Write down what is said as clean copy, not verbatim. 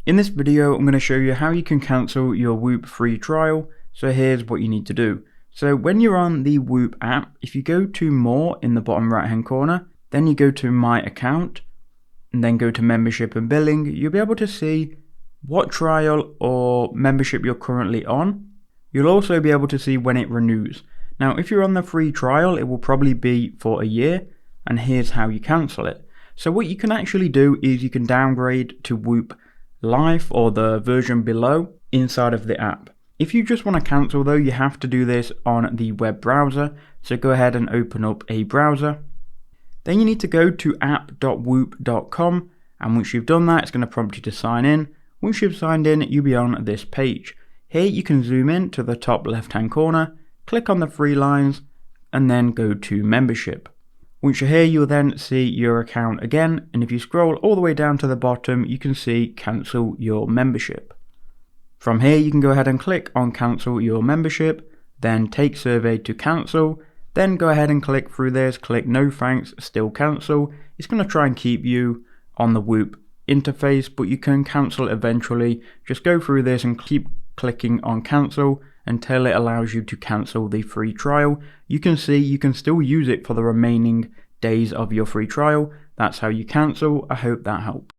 In this video, I'm going to show you how you can cancel your Whoop free trial. So here's what you need to do. So when you're on the Whoop app, if you go to More in the bottom right hand corner, then you go to My Account, and then go to Membership and Billing, you'll be able to see what trial or membership you're currently on. You'll also be able to see when it renews. Now, if you're on the free trial, it will probably be for a year, and here's how you cancel it. So what you can actually do is you can downgrade to Whoop Life or the version below inside of the app. If you just want to cancel though, you have to do this on the web browser. So go ahead and open up a browser. Then you need to go to app.whoop.com, and once you've done that, it's going to prompt you to sign in. Once you've signed in, you'll be on this page. Here you can zoom in to the top left hand corner, click on the three lines, and then go to membership. Once you're here, you'll then see your account again, and if you scroll all the way down to the bottom, you can see cancel your membership. From here, you can go ahead and click on cancel your membership, then take survey to cancel, then go ahead and click through this, click no thanks, still cancel. It's going to try and keep you on the Whoop interface, but you can cancel eventually. Just go through this and keep clicking on cancel until it allows you to cancel the free trial. You can see you can still use it for the remaining days of your free trial. That's how you cancel. I hope that helped.